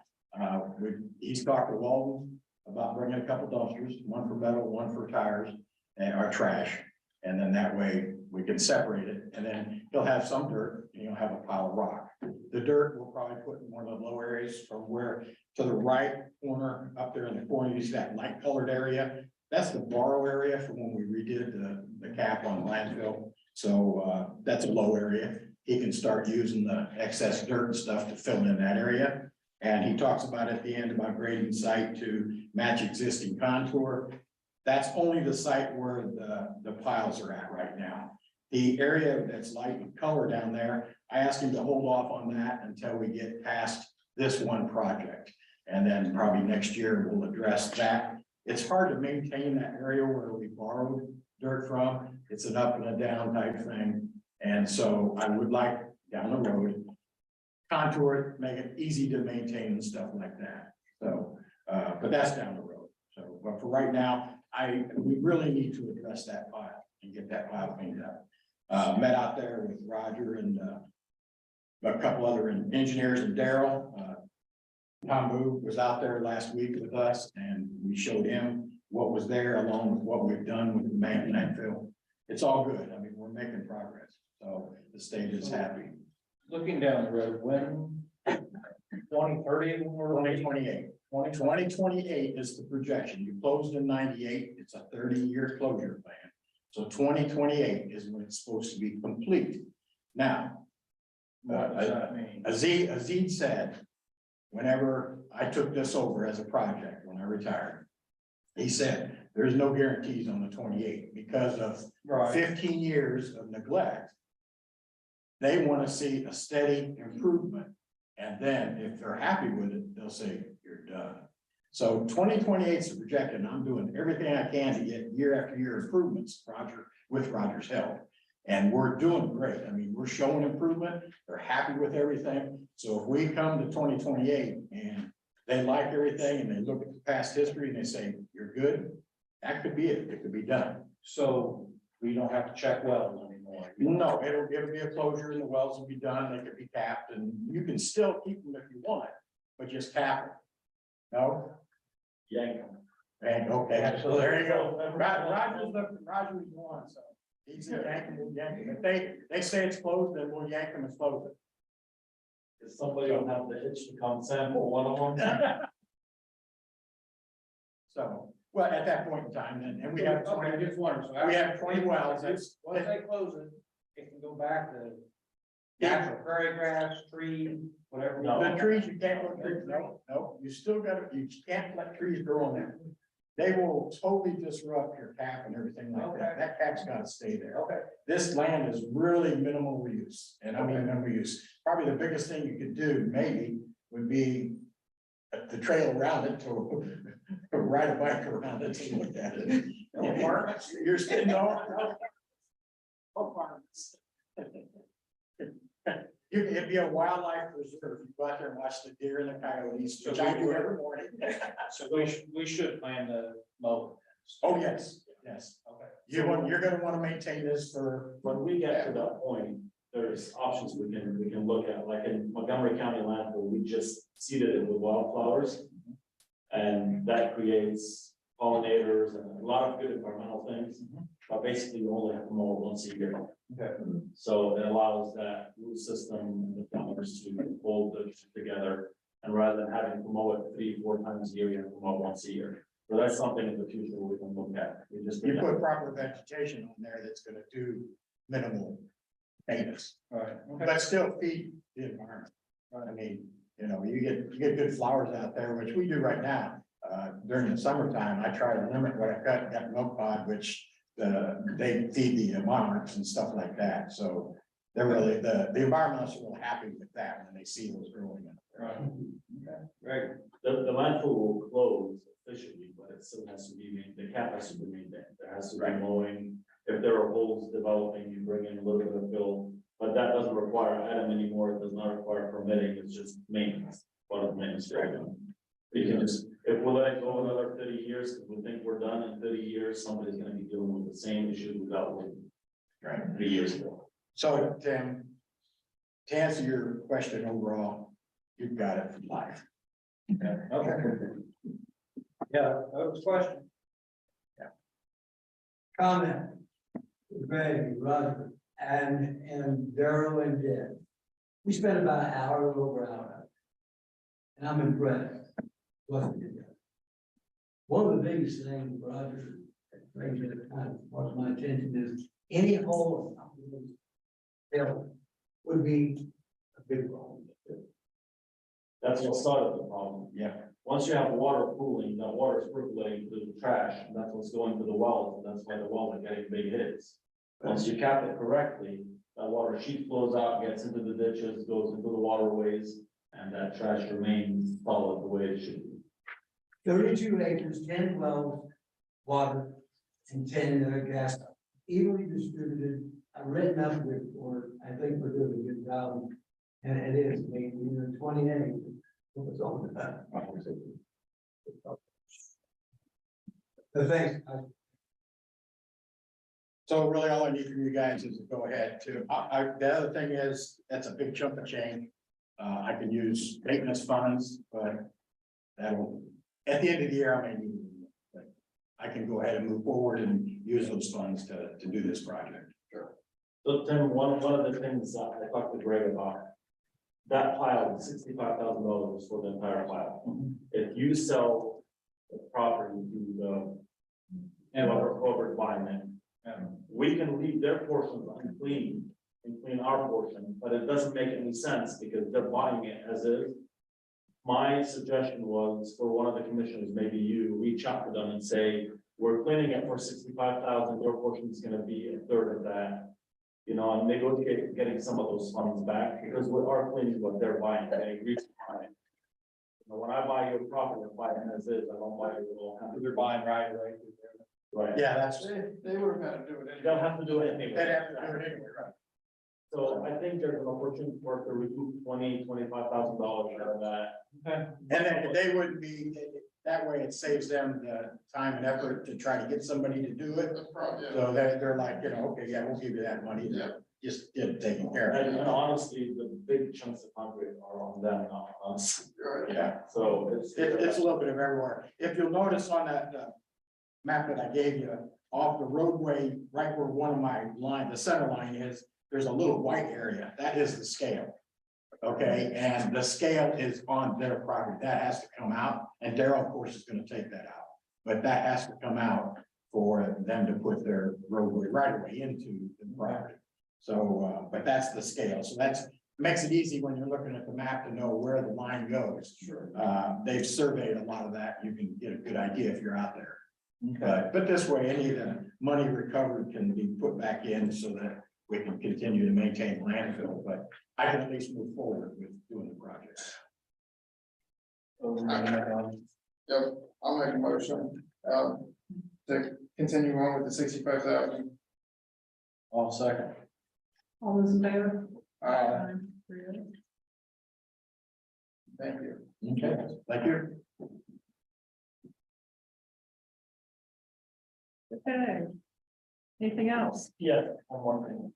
He's talked to Walton about bringing a couple dumpsters, one for metal, one for tires and our trash. And then that way we can separate it, and then he'll have some dirt and he'll have a pile of rock. The dirt we'll probably put in one of the low areas from where to the right corner up there in the corner, you see that light colored area. That's the borrow area from when we redid the cap on landfill. So that's a low area. He can start using the excess dirt and stuff to fill in that area. And he talks about at the end about grading site to match existing contour. That's only the site where the piles are at right now. The area that's light in color down there, I asked him to hold off on that until we get past this one project. And then probably next year we'll address that. It's hard to maintain that area where we borrowed dirt from. It's an up and a down type thing. And so I would like down the road, contour, make it easy to maintain and stuff like that. So, but that's down the road. So, but for right now, we really need to address that pile and get that pile cleaned up. Met out there with Roger and a couple other engineers and Daryl. Tom Boo was out there last week with us and we showed him what was there along with what we've done with the main landfill. It's all good. I mean, we're making progress. So the state is happy. Looking down the road, when 2030 or 2028. 2028 is the projection. You closed in 98. It's a 30-year closure plan. So 2028 is when it's supposed to be complete. Now, what does that mean? Azid said, whenever I took this over as a project, when I retired, he said, there's no guarantees on the 28 because of 15 years of neglect. They want to see a steady improvement. And then if they're happy with it, they'll say, you're done. So 2028 is the projection. And I'm doing everything I can to get year after year improvements, with Roger's help. And we're doing great. I mean, we're showing improvement. They're happy with everything. So if we come to 2028 and they like everything and they look at the past history and they say, you're good, that could be it. It could be done. So we don't have to check wells anymore. No, it'll be a closure and the wells will be done. They could be tapped and you can still keep them if you want, but just tap them. No? Yank. And okay, so there you go. Roger's one, so he's a yanking, we'll yank him. If they say it's closed, then we'll yank them and close it. If somebody will have the itch to come sample one of them. So, well, at that point in time, and we have 20, just wondering. So we have 20 wells. That's, once they close it, it can go back to natural prairie grass, tree, whatever. the trees, you can't let trees, no, you can't let trees grow on them. They will totally disrupt your cap and everything like that. That cap's gotta stay there. Okay. This land is really minimal reuse, and I mean minimal use. Probably the biggest thing you could do maybe would be the trail around it to ride a bike around it to look at it. Apartments, you're sitting no. Apartments. It'd be a wildlife reserve. You go out there and watch the deer and the coyotes, which I do every morning. So we should plan to mow. Oh, yes, yes. Okay. You're gonna wanna maintain this for. When we get to that point, there's options we can look at, like in Montgomery County landfill, we just seeded it with wildflowers. And that creates pollinators and a lot of good environmental things. but basically you only have to mow it once a year. Okay. So it allows that root system and the farmers to hold it together. And rather than having to mow it 3-4 times a year, you have to mow it once a year. So that's something in the future we can look at. We just. You put proper vegetation on there that's gonna do minimal maintenance, Right, okay. but still feed the environment. I mean, you know, you get good flowers out there, which we do right now. During the summertime, I try to limit what I cut, got milk pod, which they feed the monarchs and stuff like that. So they're really, the environmentalists are real happy with that when they see those growing. Right. Okay, great. The landfill will close officially, but it still has to be, the cap has to be maintained. There has to be mowing. If there are holes developing, you bring in a little bit of fill, but that doesn't require item anymore. It does not require permitting. It's just maintenance, part of the maintenance. Program. You can just, if we let it go another 30 years, if we think we're done in 30 years, somebody's gonna be dealing with the same issue we dealt with Right. 3 years ago. So, Tim, to answer your question overall, you've got it for life. Okay. Yeah, that was a question. Comment. Greg, Roger, and Daryl and Deb. We spent about an hour, a little over an hour. And I'm impressed. Wasn't it? One of the biggest things, Roger, that brings it kind of brought my attention is any hole bill would be a big problem. That's what started the problem. Yeah. Once you have water pooling, that water is percolating through the trash, and that's what's going to the wells, and that's why the wells are getting big hits. Once you cap it correctly, that water sheet flows out, gets into the ditches, goes into the waterways, and that trash remains solid the way it should be. 32 acres, 10 wells, water, and 10 gas, evenly distributed. I've written up the report. I think we're doing a good job. And it is, I mean, 28. What's on that? The thing, So really all I need from you guys is to go ahead to, the other thing is, that's a big chunk of change. I can use maintenance funds, but that'll, at the end of the year, I may need. But I can go ahead and move forward and use those funds to do this project. So Tim, one of the things I talked to Greg about, that pile, $65,000 for the entire pile. If you sell the property to the whoever's buying it, we can leave their portions unclean and clean our portion, but it doesn't make any sense because they're buying it as is. My suggestion was for one of the commissioners, maybe you reach out to them and say, we're cleaning it for 65,000, your portion is gonna be a third of that. You know, and negotiate getting some of those funds back, because we are cleaning what they're buying, they agree to buy it. You know, when I buy your property, I buy it as is, I don't buy it with all kinds of. They're buying right away. Right. Yeah, that's, They would have had to do it You don't have to do it they'd anyway. have to do it anyway, right? So I think there's an opportunity for us to recoup $25,000 out of that. And then they wouldn't be, that way it saves them the time and effort to try to get somebody to do it. So they're like, you know, okay, yeah, we'll give you that money. Just get it taken care And of. honestly, the big chunks of concrete are on them, not on us. Yeah, So it's a little bit of everywhere. If you'll notice on that map that I gave you, off the roadway, right where one of my line, the center line is, there's a little white area. That is the scale. Okay, and the scale is on their property. That has to come out, and Daryl, of course, is gonna take that out. But that has to come out for them to put their roadway right away into the property. So, but that's the scale. So that's, makes it easy when you're looking at the map to know where the line goes. Sure. They've surveyed a lot of that. You can get a good idea if you're out there. But this way, any of the money recovered can be put back in so that we can continue to maintain landfill, but I can at least move forward with doing the project. Yep, I'll make a motion, to continue on with the 65,000. All second. All those in favor? Thank you. Okay, thank you. Okay. Anything else? Yeah, one more thing.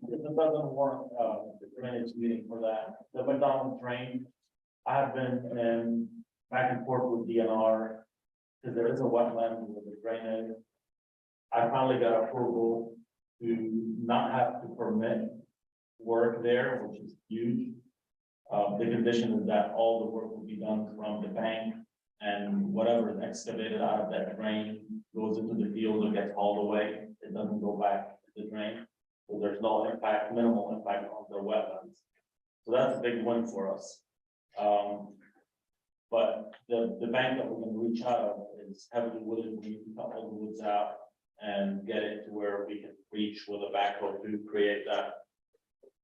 It doesn't warrant, the drainage meeting for that, the McDonald drain. I have been in back and forth with DNR, because there is a wetland with the drainage. I finally got approval to not have to permit work there, which is huge. The condition is that all the work will be done from the bank, and whatever is excavated out of that drain goes into the field and gets hauled away. It doesn't go back to the drain. So there's no impact, minimal impact on the wetlands. So that's a big win for us. But the bank that we're gonna reach out of is heavily wooded. We need to cut all the woods out and get it to where we can reach with a backhoe to create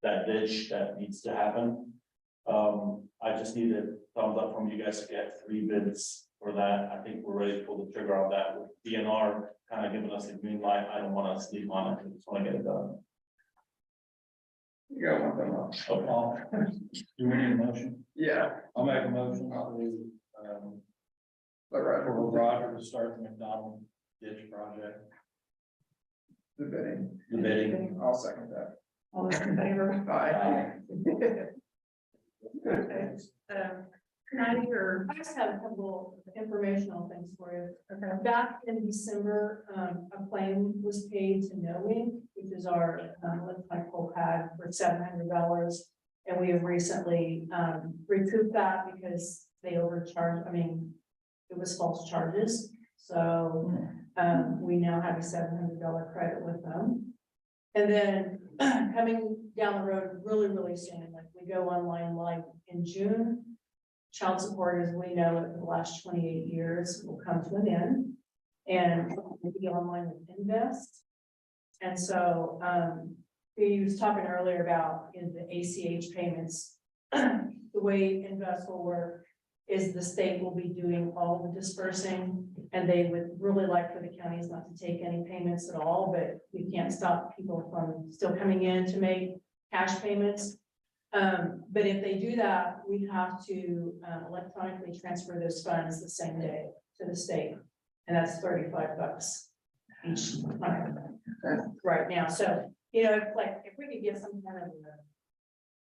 that ditch that needs to happen. I just need a thumbs up from you guys to get 3 bids for that. I think we're ready to pull the trigger on that, with DNR kind of giving us a green light. I don't want to sleep on it, I just want to get it done. You got one thing on. Okay. Do we need a motion? Yeah. I'll make a motion to, But right, for Roger to start the McDonald ditch project. the bidding, The bidding. I'll second that. All those in favor? Aye. Okay. Can I hear? I just have a couple informational things for you. Okay. Back in December, a claim was paid to Knowing, which is our, electronic poll pad for $700. And we have recently, recouped that because they overcharged, it was false charges. So, we now have a $700 credit with them. And then coming down the road really, really soon, like we go online live in June. Child support, as we know it, for the last 28 years will come to an end. And we'll be online with Invest. And so, we was talking earlier about in the ACH payments, the way Invest will work is the state will be doing all the dispersing, and they would really like for the counties not to take any payments at all, but we can't stop people from still coming in to make cash payments. But if they do that, we have to electronically transfer those funds the same day to the state, and that's $35 each time right now. So, if we could get some kind of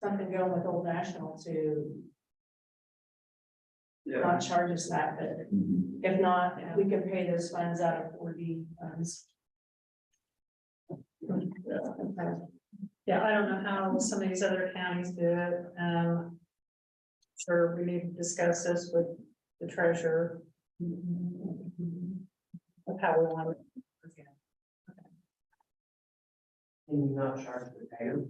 something going with Old National to not charge us that, but if not, we can pay those funds out of 4D funds. Yeah, I don't know how some of these other counties do it. Sure, we need to discuss this with the treasurer. Of how we want it. Can you not charge the payer?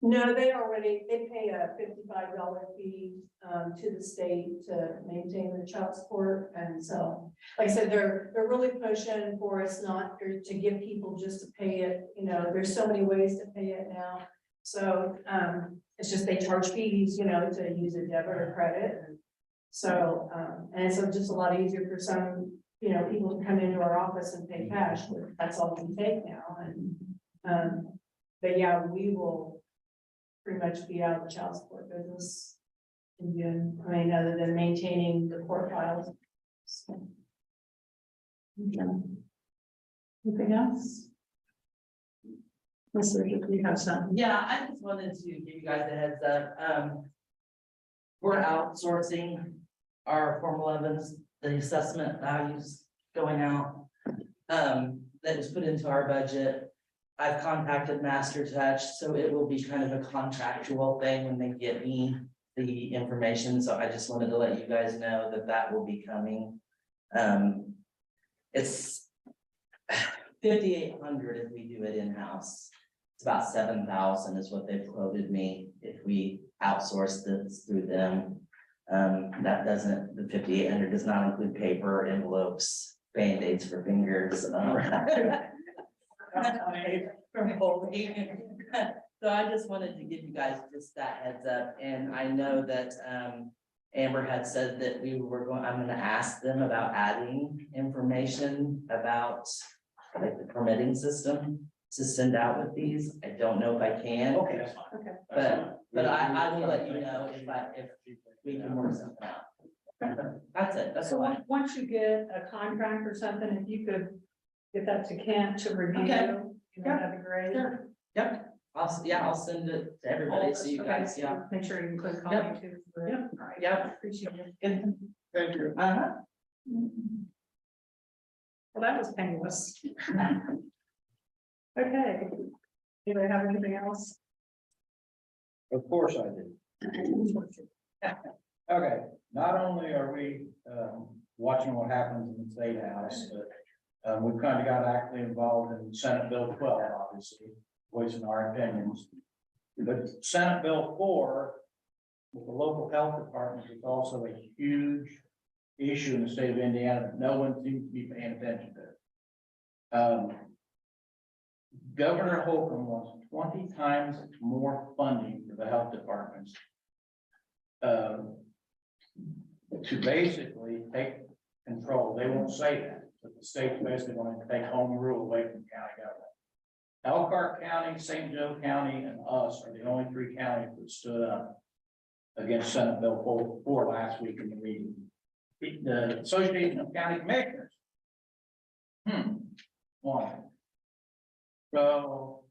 No, they pay a $55 fee to the state to maintain their child support. And so, like I said, they're really pushing for us not to give people just to pay it. There's so many ways to pay it now. So it's just they charge fees, to use a debit or credit. So and so just a lot easier for some, people to come into our office and pay cash. That's all we can take now. And but yeah, we will pretty much be out of the child support business in June. Other than maintaining the court files. So. Anything else? Unless you have something. Yeah, I just wanted to give you guys a heads up. We're outsourcing our Form 11s, the assessment values going out. That was put into our budget. I've contacted Master Touch, so it will be kind of a contractual thing when they get me the information. So I just wanted to let you guys know that that will be coming. It's $5,800 if we do it in-house. It's about 7,000 is what they've quoted me if we outsource this through them. That doesn't, the 5,800 does not include paper, envelopes, Band-Aids for fingers. From holding. So I just wanted to give you guys just that heads up, and I know that Amber had said that I'm gonna ask them about adding information about like the permitting system to send out with these. I don't know if I can. Okay, that's fine. Okay. But I will let you know if we can work something out. That's it, that's So all. once you get a contract or something, if you could get that to Kent to review, Okay. that'd be great. Sure. Yep, I'll send it to everybody, so you guys, Okay. yeah. Make sure you include Yep. Connie too. Yep. All right. Yep. Appreciate it. Good. Thank you. Uh-huh. Well, that was painless. Okay. Anybody have anything else? Of course I did. Okay, not only are we, watching what happens in the State House, but, we've kind of got actively involved in Senate Bill 12, obviously, voicing our opinions. But Senate Bill 4, with the local health department, is also a huge issue in the state of Indiana that no one seems to be paying attention to. Governor Holcomb wants 20 times more funding for the health departments. To basically take control, they won't say that, but the state's basically going to take home rule away from county government. Elkhart County, St. Joe County, and us are the only 3 counties that stood up against Senate Bill 4 last week in the meeting. The Association of County Commissioners. Why? So,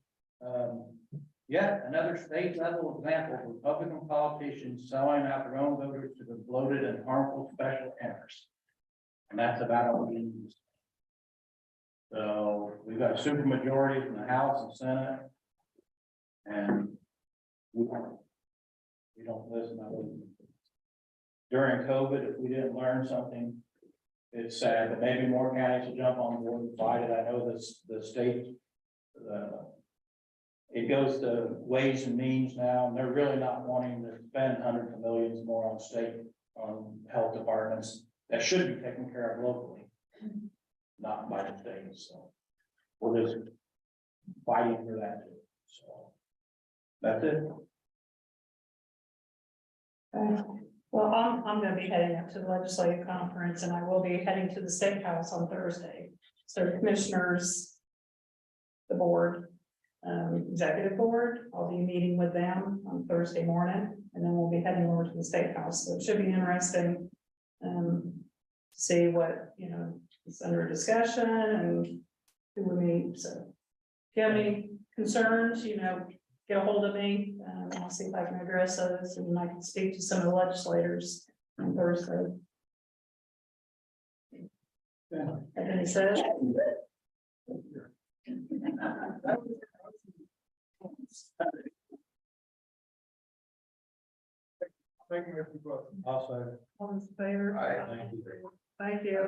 yet another state level example of Republican politicians selling out their own voters to the bloated and harmful special interests. And that's about all we need. So we've got a supermajority in the House and Senate. And we don't listen. During COVID, if we didn't learn something, it's sad, but maybe more counties will jump on board and fight it. I know this, the state, it goes to Ways and Means now, and they're really not wanting to spend hundreds of millions more on state, on health departments that should be taken care of locally, not by the state. So we're just fighting for that too. So that's it. Well, I'm gonna be heading up to the legislative conference and I will be heading to the State House on Thursday. So the commissioners, the board, executive board, I'll be meeting with them on Thursday morning and then we'll be heading over to the State House. So it should be interesting. To see what, is under discussion and who we meet. So if you have any concerns, get a hold of me. I'll see if I can address those and I can speak to some of the legislators on Thursday. Have any said? Thank you, Mr. Buck. Also. All in favor? Thank you. Thank you.